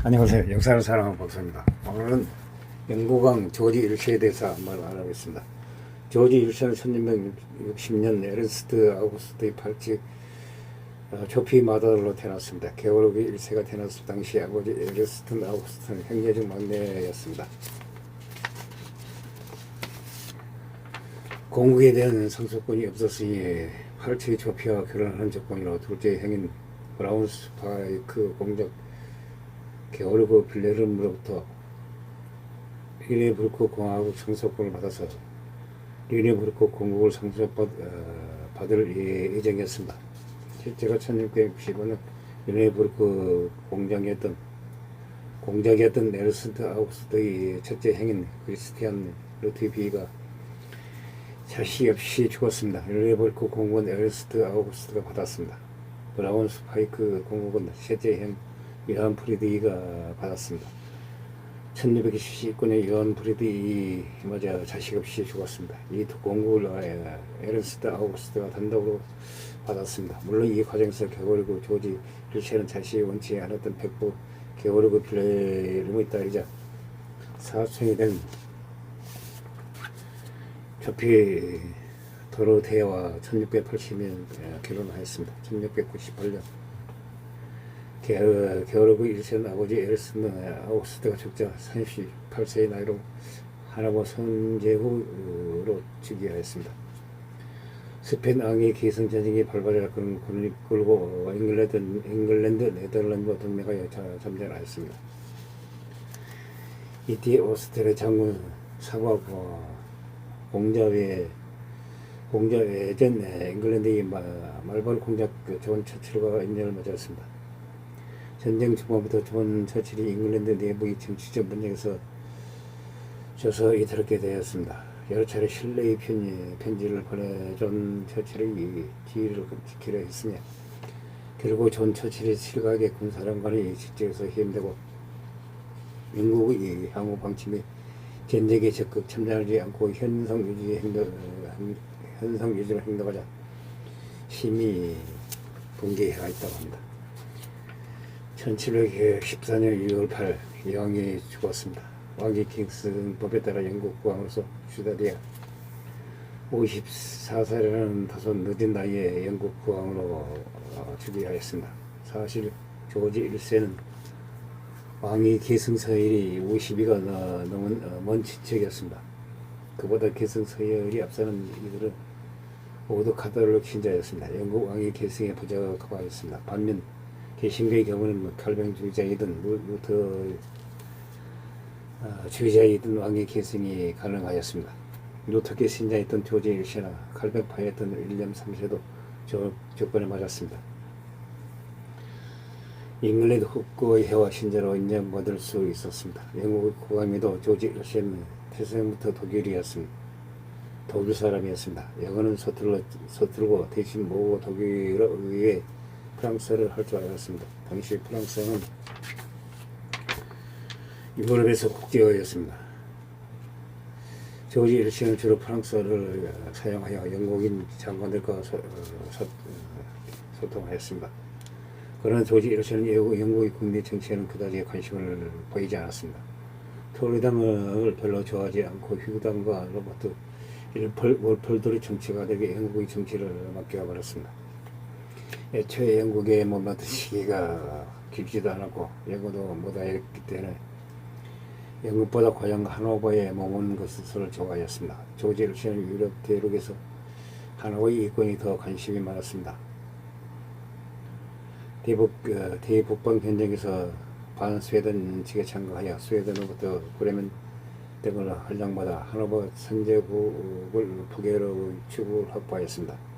안녕하세요. 역사를 사랑하는 박사입니다. 오늘은 영국왕 조지 1세에 대해서 한번 알아보겠습니다. 조지 1세는 1660년 에르스트 아우구스트의 팔찌 조피 마더로 태어났습니다. 게오르기 1세가 태어났을 당시 아버지 에르스트 아우구스트는 형제 중 막내였습니다. 공국에 대한 상속권이 없었으니 팔찌 조피와 결혼하는 조건으로 둘째 형인 브라운스파이크 공작 게오르그 빌레름으로부터 르네부르크 공화국 상속권을 받아서 르네부르크 공국을 상속받을 예정이었습니다. 실제가 1665년 르네부르크 공작이었던 에르스트 아우구스트의 첫째 형인 크리스티안 루트비가 자식 없이 죽었습니다. 르네부르크 공국은 에르스트 아우구스트가 받았습니다. 브라운스파이크 공국은 셋째 형 요한 프리드리히가 받았습니다. 1629년 요한 프리드리히마저 자식 없이 죽었습니다. 이 두 공국을 에르스트 아우구스트가 단독으로 받았습니다. 물론 이 과정에서 게오르그 조지 1세는 자식이 원치 않았던 백부 게오르그 빌레름의 딸이자 사촌이 된 조피 도로테와 1680년 결혼하였습니다. 1698년 게오르그 1세는 아버지 에르스트 아우구스트가 적자 38세의 나이로 하나모 선제후로 즉위하였습니다. 스페인 왕의 계승전쟁이 발발하여 그리고 잉글랜드, 네덜란드와 동맹하여 잠전하였습니다. 이때 오스트리아 장군 사과와 공자외전 잉글랜드의 말벌 공작 존 처칠과 인연을 맺었습니다. 전쟁 초반부터 존 처칠이 잉글랜드 내부의 정치적 문제에서 져서 이탈하게 되었습니다. 여러 차례 신뢰의 편지를 보내 존 처칠의 지위를 지키려 했으며 결국 존 처칠이 실각의 군사령관의 직책에서 해임되고 영국의 향후 방침에 전쟁에 적극 참여하지 않고 현상 유지를 행동하자 심히 붕괴가 있다고 합니다. 1714년 2월 8일 왕이 죽었습니다. 왕이 킹스 법에 따라 영국 국왕으로서 슈다디아 54살이라는 다소 늦은 나이에 영국 국왕으로 즉위하였습니다. 사실 조지 1세는 왕이 계승서열이 52가 넘은 먼 친척이었습니다. 그보다 계승서열이 앞서는 이들은 모두 카톨릭 신자였습니다. 영국 왕이 계승에 부적합하였습니다. 반면 개신교의 경우는 칼뱅주의자이든 루터주의자이든 왕의 계승이 가능하였습니다. 루터계 신자였던 조지 1세나 칼뱅파였던 윌리엄 3세도 조건에 맞았습니다. 잉글랜드 국고의 해와 신자로 인정받을 수 있었습니다. 영국 국왕에도 조지 1세는 태생부터 독일 사람이었습니다. 영어는 서툴고 대신 모국어 독일어 의외에 프랑스어를 할 줄 알았습니다. 당시 프랑스어는 유럽에서 국제어였습니다. 조지 1세는 주로 프랑스어를 사용하여 영국인 장관들과 소통하였습니다. 그러나 조지 1세는 영국의 국내 정치에는 그다지 관심을 보이지 않았습니다. 토리당을 별로 좋아하지 않고 휴당과 로버트 월펄들의 정치가들에게 영국의 정치를 맡겨버렸습니다. 애초에 영국에 머물렀던 시기가 길지도 않았고 영어도 못하였기 때문에 영국보다 고향 하노버에 머무는 것을 좋아하였습니다. 조지 1세는 유럽 대륙에서 하노버의 이권이 더 관심이 많았습니다. 대북방 전쟁에서 반스웨덴 측에 참가하여 스웨덴으로부터 브레멘 등을 할량받아 하노버 선제국을 북에로 추구를 확보하였습니다.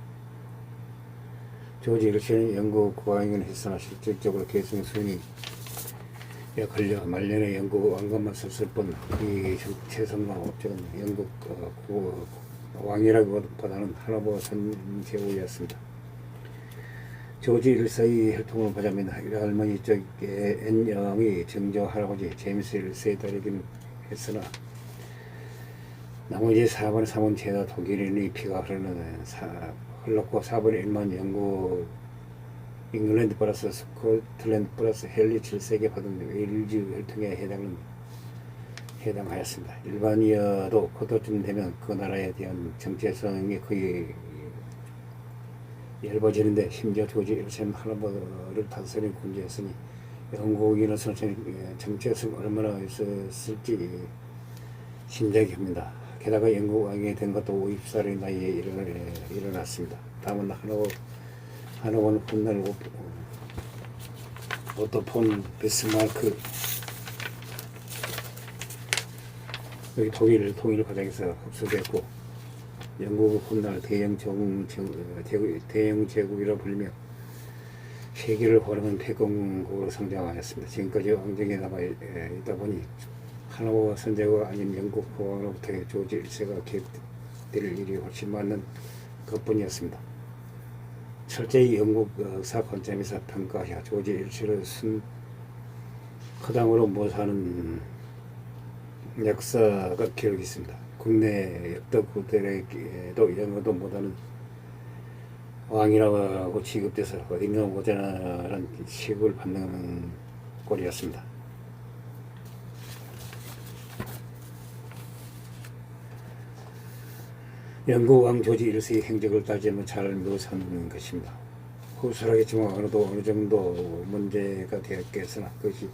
조지 1세는 영국 국왕이긴 했으나 실질적으로 계승 순위에 걸려 말년에 영국 왕관만 썼을 뿐 이 최선과 업적은 영국 왕이라기보다는 하노버 선제국이었습니다. 조지 1세의 혈통을 보자면 할머니 쪽에 앤영의 정조 할아버지 제임스 1세의 딸이긴 했으나 나머지 4분의 3은 죄다 독일인의 피가 흘렀고 4분의 1만 영국 잉글랜드 플러스 스코틀랜드 플러스 헨리 7세에게 받은 웨일즈 혈통에 해당하였습니다. 일반이어도 고도쯤 되면 그 나라에 대한 정체성이 거의 얇아지는데, 심지어 조지 1세는 할아버지를 다스린 군주였으니 영국인으로서 정체성이 얼마나 있었을지 짐작이 합니다. 게다가 영국 왕이 된 것도 50살의 나이에 일어났습니다. 다음은 하노원 훗날 오토 폰 비스마르크, 여기 독일 통일 과정에서 흡수됐고, 영국은 훗날 대영 제국이라 불리며 세계를 호령한 대공국으로 성장하였습니다. 지금까지 왕정에 남아 있다 보니 하나와 선제가 아닌 영국 국왕으로부터 조지 1세가 개입될 일이 훨씬 많은 것뿐이었습니다. 철저히 영국 역사 관점에서 평가하여 조지 1세를 허당으로 모사하는 역사가 기록이 있습니다. 국내 역대 구들에게도 영어도 못하는 왕이라고 취급돼서 어딘가 모자라는 취급을 받는 꼴이었습니다. 영국 왕 조지 1세의 행적을 따지면 잘 묘사하는 것입니다. 후술하겠지만 어느 정도 문제가 되었겠으나 그것이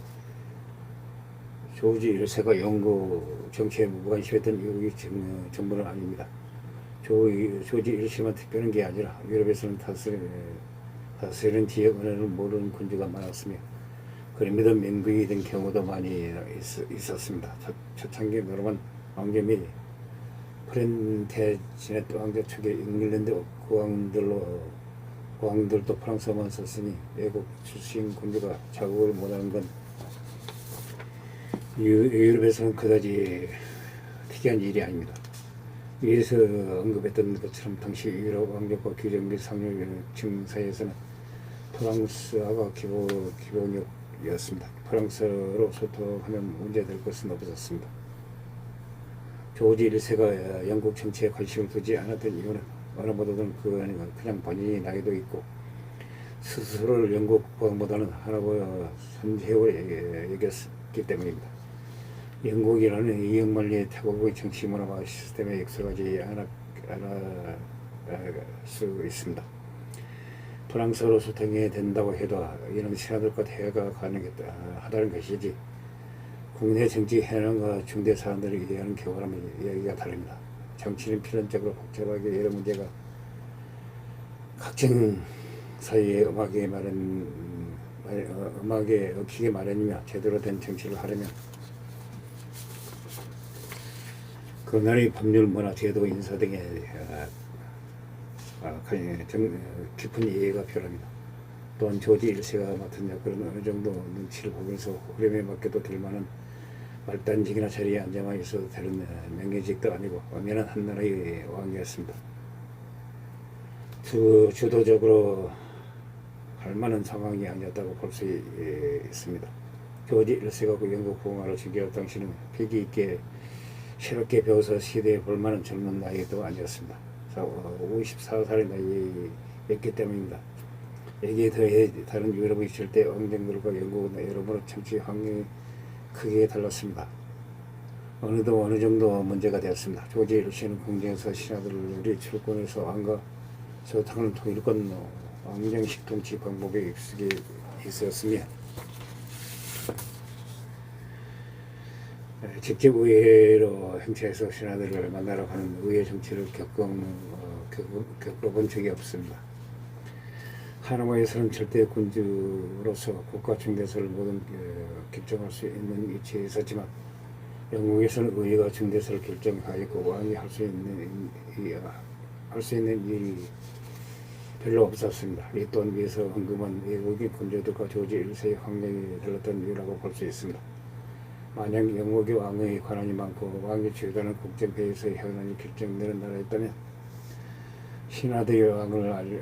조지 1세가 영국 정치에 무관심했던 이유의 전부는 아닙니다. 조지 1세만 특별한 게 아니라 유럽에서는 다스리는 지역 언어를 모르는 군주가 많았으며 그럼에도 맹국이 된 경우도 많이 있었습니다. 초창기 노르만 왕조 및 프렌테진의 왕조 초기 잉글랜드 국왕들도 프랑스어만 썼으니 외국 출신 군주가 자국을 못하는 건 유럽에서는 그다지 특이한 일이 아닙니다. 위에서 언급했던 것처럼 당시 유럽 왕족과 귀족 및 상류층 사이에서는 프랑스어가 기본이었습니다. 프랑스어로 소통하면 문제될 것은 없었습니다. 조지 1세가 영국 정치에 관심을 두지 않았던 이유는 어느 보다는 그냥 본인이 나이도 있고 스스로를 영국 국왕보다는 하나보다 선제로 여겼기 때문입니다. 영국이라는 이영만리의 태국의 정치 문화와 시스템에 익숙하지 않을 수 있습니다. 프랑스어로 소통이 된다고 해도 이런 신하들과 대화가 가능하다는 것이지 국내 정치 현황과 중대 사안들을 이해하는 경우라면 이야기가 다릅니다. 정치는 필연적으로 복잡하게 여러 문제가 각종 사이에 음악에 얽히게 마련이며 제대로 된 정치를 하려면 그 나라의 법률, 문화, 제도, 인사 등의 깊은 이해가 필요합니다. 또한 조지 1세가 맡은 역할은 어느 정도 눈치를 보면서 흐름에 맡겨도 될 만한 말단직이나 자리에 앉아만 있어도 되는 명예직도 아니고 엄연한 한 나라의 왕이었습니다. 주도적으로 할 만한 상황이 아니었다고 볼 수 있습니다. 조지 1세가 그 영국 국왕으로 즉위할 당시는 패기 있게 새롭게 배워서 시대에 볼만한 젊은 나이도 아니었습니다. 54살의 나이였기 때문입니다. 여기에 더해 다른 유럽의 절대 왕정들과 영국은 여러모로 정치 환경이 크게 달랐습니다. 어느 정도 문제가 되었습니다. 조지 1세는 궁정에서 신하들이 출권해서 왕과 소통을 통일권 왕정식 통치 방법에 익숙해 있었으며 직접 의회로 행차해서 신하들을 만나러 가는 의회 정치를 겪어본 적이 없습니다. 하나마에서는 절대 군주로서 국가 중대사를 모든 결정할 수 있는 위치에 있었지만 영국에서는 의회가 중대사를 결정하였고 왕이 할 수 있는 일이 별로 없었습니다. 이 또한 위에서 언급한 외국인 군주들과 조지 1세의 환경이 달랐던 이유라고 볼 수 있습니다. 만약 영국의 왕의 권한이 많고 왕이 주도하는 국정회의에서 현안이 결정되는 나라였다면 신하들의 왕을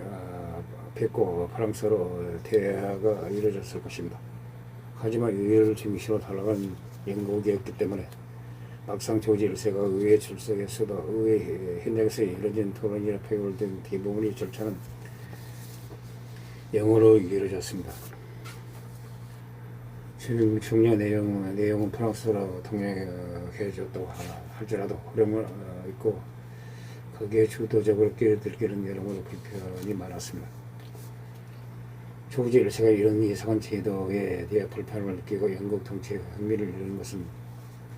뵙고 프랑스어로 대화가 이루어졌을 것입니다. 하지만 의회를 중심으로 돌아간 영국이었기 때문에 막상 조지 1세가 의회에 출석했어도 의회 현장에서 이루어진 토론이나 표결 등 대부분의 절차는 영어로 이루어졌습니다. 지금 중요 내용은 프랑스어로 통역해줬다고 할지라도 어려움을 있고 거기에 주도적으로 끼어들기는 여러모로 불편이 많았습니다. 조지 1세가 이런 이상한 제도에 대해 불편을 느끼고 영국 통치에 흥미를 잃은 것은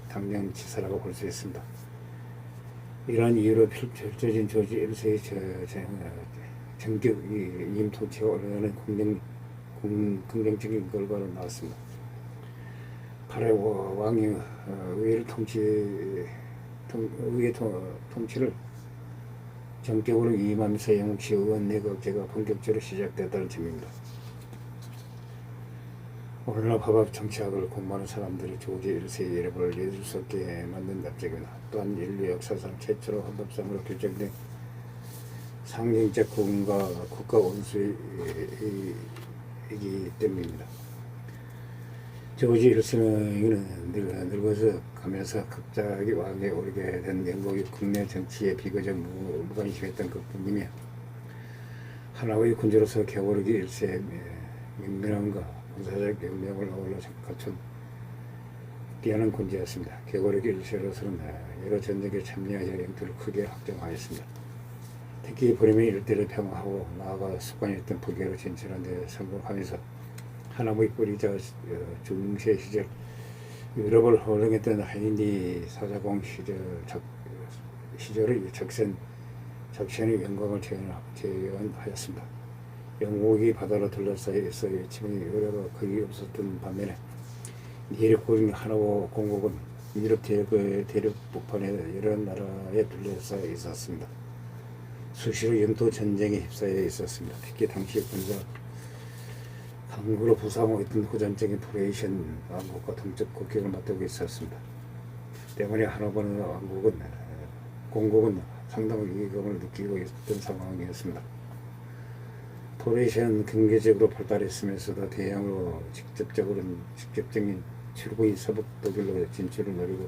당연치사라고 볼 수 있습니다. 이러한 이유로 펼쳐진 조지 1세의 정규 이임 통치가 오래가는 긍정적인 결과로 나왔습니다. 8회 왕이 의회 통치를 전격으로 이임하면서 영국시 의원 내각제가 본격적으로 시작됐다는 점입니다. 오늘날 법학 정치학을 공부하는 사람들이 조지 1세의 이름을 잊을 수 없게 만든 답정입니다. 또한 인류 역사상 최초로 헌법상으로 결정된 상징적 국가 원수이기 때문입니다. 조지 1세는 늙어서 가면서 갑자기 왕에 오르게 된 영국의 국내 정치에 비교적 무관심했던 것뿐이며 하나의 군주로서 개오르기 1세의 명명함과 군사적 역량을 어울러 갖춘 뛰어난 군주였습니다. 개오르기 1세로서는 여러 전쟁에 참여하여 영토를 크게 확장하였습니다. 특히 브레멘 일대를 평화하고 나아가 습관이었던 북유로 진출한 데 성공하면서 하나무의 뿌리자 중세 시절 유럽을 호령했던 하인리 사자공 시절의 작전의 영광을 재현하였습니다. 영국이 바다로 둘러싸여 있어 외침이 의뢰가 거의 없었던 반면에 내륙군 하나고 공국은 유럽 대륙 북한의 여러 나라에 둘러싸여 있었습니다. 수시로 영토 전쟁에 휩싸여 있었습니다. 특히 당시 군사 강국으로 부상하고 있던 후전적인 프로에이션 왕국과 동쪽 국경을 맞대고 있었습니다. 때문에 하나번의 공국은 상당한 위기감을 느끼고 있던 상황이었습니다. 프로에이션 경제적으로 발달했으면서도 대양으로 직접적인 출구인 서북 독일로 진출을 노리고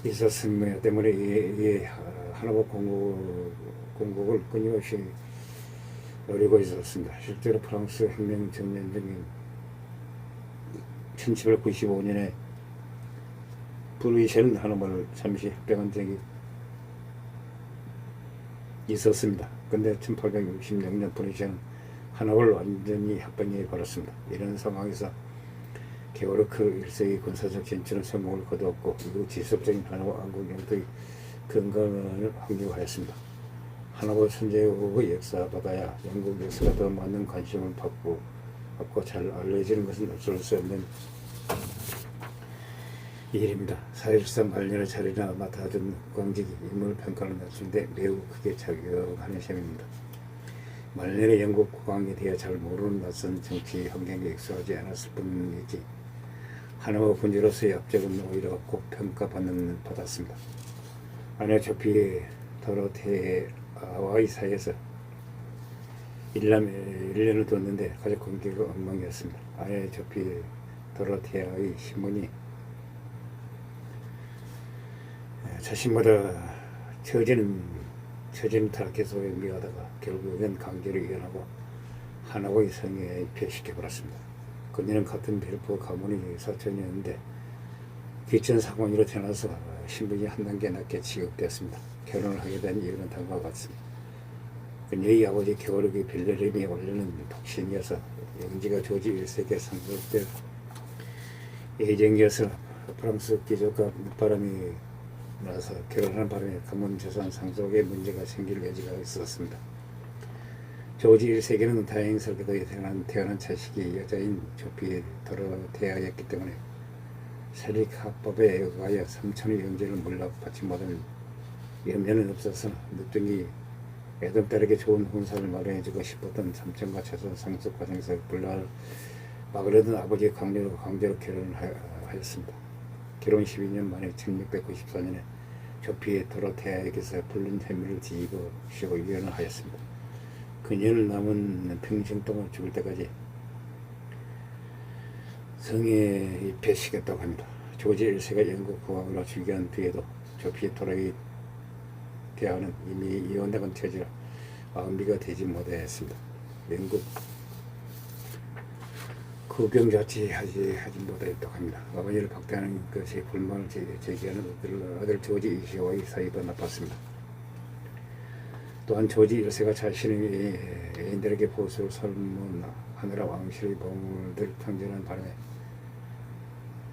있었으며 때문에 이 하나번 공국을 끊임없이 노리고 있었습니다. 실제로 프랑스 혁명 전년적인 1795년에 브루이셀은 하나번을 잠시 합병한 적이 있었습니다. 근데 1866년 브루이셀은 하나번을 완전히 합병해 버렸습니다. 이런 상황에서 게오르크 1세의 군사적 진출은 성공을 거두었고 이후 지속적인 하나번 왕국 영토의 건강을 확립하였습니다. 하나번 선제국의 역사보다야 영국 역사가 더 많은 관심을 받고 잘 알려지는 것은 어쩔 수 없는 일입니다. 사실상 말년의 자리나 맡아준 국왕직이 인물 평가를 낮추는데 매우 크게 작용하는 셈입니다. 말년의 영국 국왕에 대해 잘 모르는 낯선 정치 환경에 익숙하지 않았을 뿐이지 하나번 군주로서의 업적은 오히려 고평가받았습니다. 아내 조피 도로테아와의 사이에서 1년을 뒀는데 가족 관계가 엉망이었습니다. 아내 조피 도로테아의 신문이 자신보다 처지는 타락해서 미하다가 결국엔 강제로 이혼하고 하나고의 성에 입회시켜버렸습니다. 그녀는 같은 벨프 가문의 사촌이었는데 귀천 상황으로 태어나서 신분이 한 단계 낮게 취급되었습니다. 결혼을 하게 된 이유는 다음과 같습니다. 그녀의 아버지 게오르기 빌레름이 원래는 독신이어서 영지가 조지 1세에게 상속될 예정이어서 프랑스 귀족과 늦바람이 나서 결혼하는 바람에 가문 재산 상속에 문제가 생길 여지가 있었습니다. 조지 1세에게는 다행스럽게도 태어난 자식이 여자인 조피 도로테아였기 때문에 세릭학법에 의하여 삼촌의 영제를 물러받지 못할 염려는 없어서 늦둥이 애동딸에게 좋은 혼사를 마련해주고 싶었던 삼촌과 재산 상속 과정에서 불화를 막으려던 아버지의 강제로 결혼을 하였습니다. 결혼 12년 만에 1694년에 조피 도로테아에게서 불륜 혐의를 뒤집어 씌우고 이혼을 하였습니다. 그녀는 남은 평생 동안 죽을 때까지 성에 입회시켰다고 합니다. 조지 1세가 영국 국왕으로 즉위한 뒤에도 조피 도로테아는 이미 이혼당한 처지라 마음비가 되지 못했습니다. 영국 국경자치하지 못하였다고 합니다. 어머니를 박대하는 것에 불만을 제기하는 아들 조지 2세와의 사이도 나빴습니다. 또한 조지 1세가 자신의 애인들에게 보수를 설문하느라 왕실의 보물들을 탕진한 바람에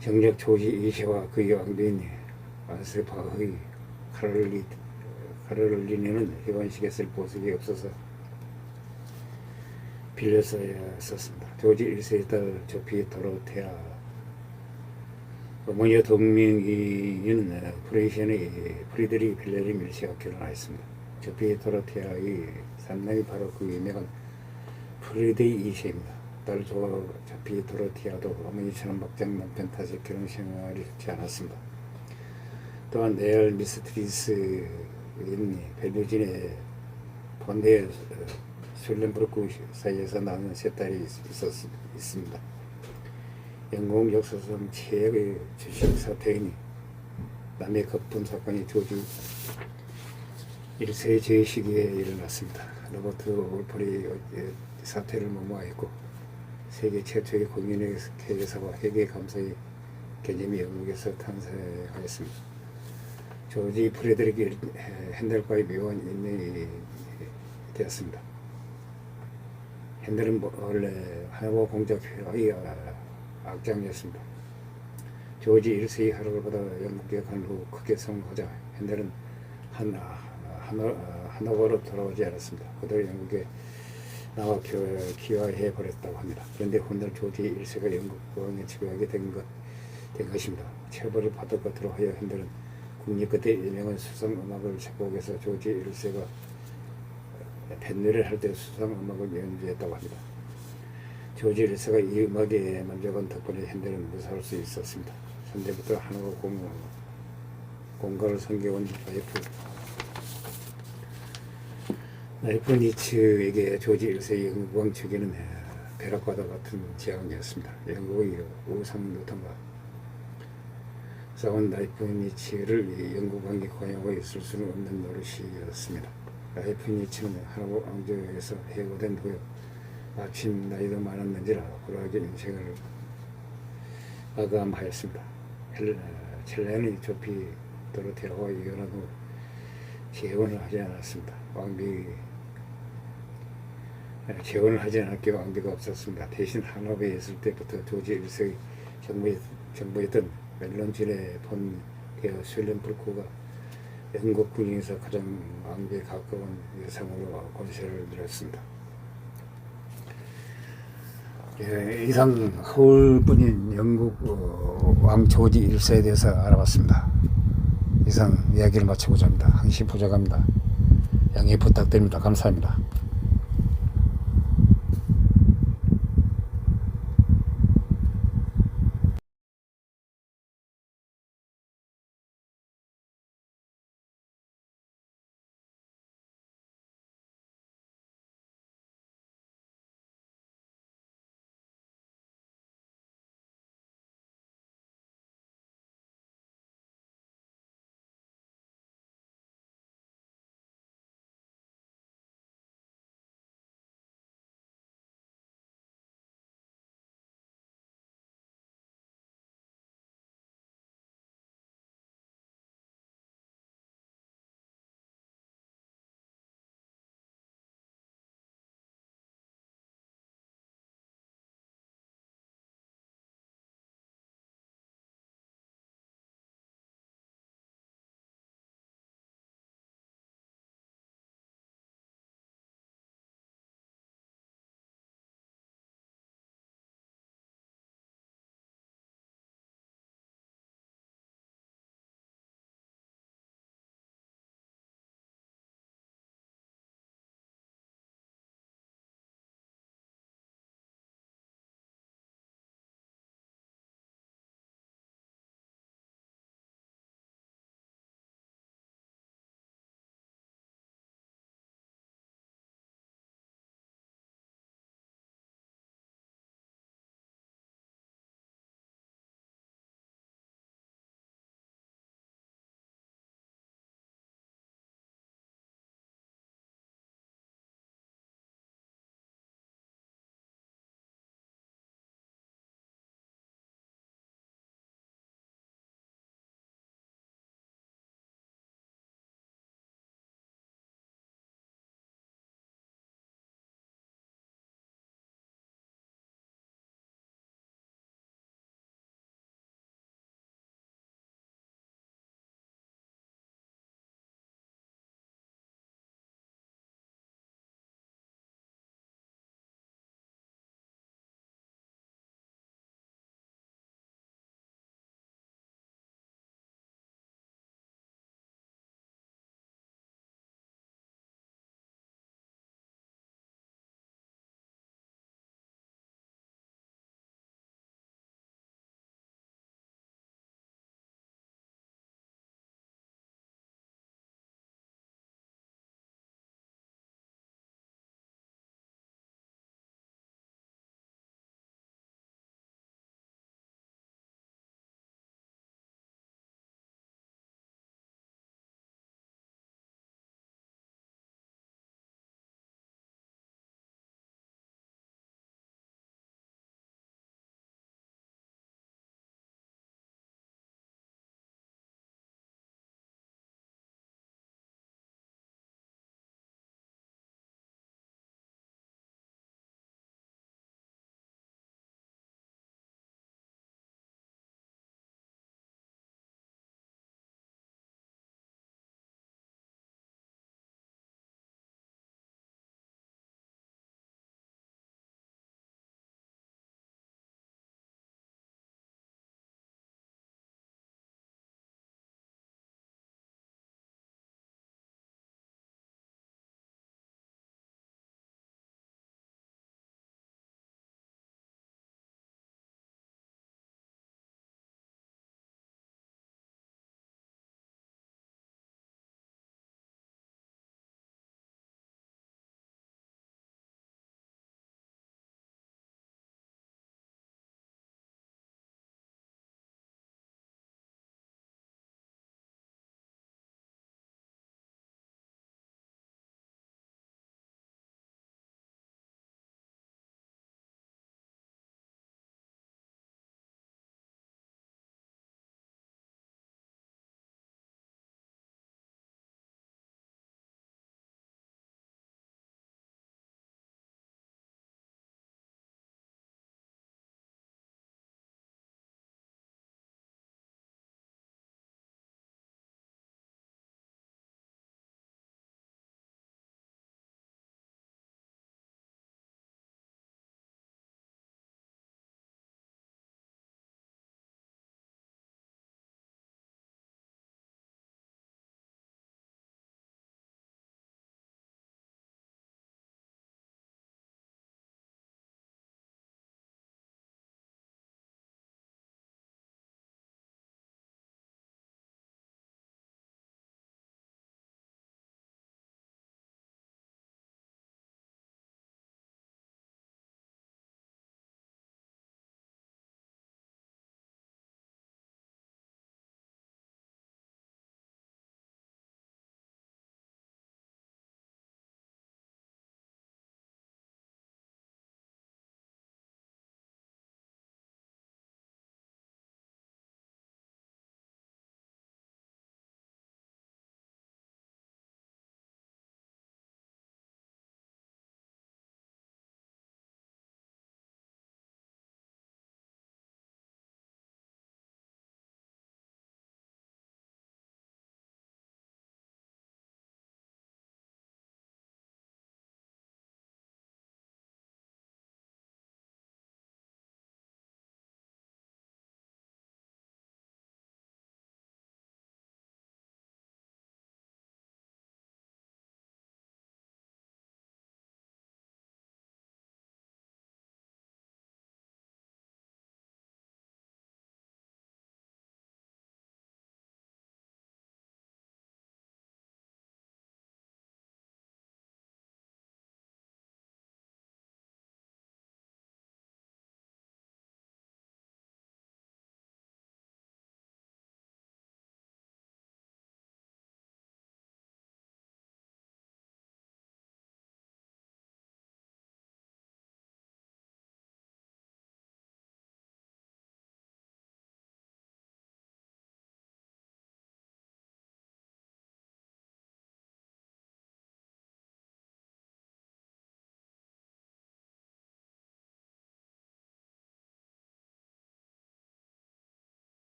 정작 조지 2세와 그의 왕비인 아스파의 카를리네는 회관식에 쓸 보석이 없어서 빌려서야 썼습니다. 조지 1세의 딸 조피 도로테아 어머니와 동명이인은 프리드리 빌레림 1세와 결혼하였습니다. 조피 도로테아의 삼남이 바로 그 유명한 프리드리 2세입니다. 딸 조피 도로테아도 어머니처럼 막장 남편 탓에 결혼 생활이 좋지 않았습니다. 또한 레알 미스트리스인 벨루진의 본대 술렌부르크 사이에서 낳은 세 딸이 있습니다. 영국 역사상 최악의 주식 사태이니 남의 거품 사건이 조지 1세의 제위 시기에 일어났습니다. 로버트 올폴이 사태를 무마했고 세계 최초의 공인회계사와 회계감사의 개념이 영국에서 탄생하였습니다. 조지 프레드릭 핸델과의 묘한 인연이 되었습니다. 핸델은 원래 하노버 공작회의 악장이었습니다. 조지 1세의 하락보다 영국에 간 후 크게 성공하자 핸델은 하노버로 돌아오지 않았습니다. 그대로 영국에 나와 귀화해 버렸다고 합니다. 그런데 훗날 조지 1세가 영국 국왕에 즉위하게 된 것입니다. 체벌을 받을 것으로 하여 핸델은 국립그때 유명한 수상음악을 작곡해서 조지 1세가 뱃노래를 할 때 수상음악을 연주했다고 합니다. 조지 1세가 이 음악에 만족한 덕분에 핸델은 무사할 수 있었습니다. 현대부터 하노버 공가를 섬겨온 나이프 니츠에게 조지 1세의 영국왕 즉위는 벼락과도 같은 재앙이었습니다. 영국의 우상 노통과 싸운 나이프 니츠를 영국왕이 관여하고 있을 수는 없는 노릇이었습니다. 나이프 니츠는 하노버 왕조에서 해고된 후에 마침 나이도 많았는지라 고라하게 인생을 마감하였습니다. 첼레는 조피 도로테아와 이혼한 후 재혼을 하지 않았습니다. 재혼을 하지 않았기에 왕비가 없었습니다. 대신 하노버에 있을 때부터 조지 1세의 정부였던 멜론진의 본 게어 슐렌부르크가 영국 군인에서 가장 왕비에 가까운 여성으로 권세를 누렸습니다. 이상 허울뿐인 영국 왕 조지 1세에 대해서 알아봤습니다. 이상 이야기를 마치고자 합니다. 항시 부족합니다. 양해 부탁드립니다. 감사합니다.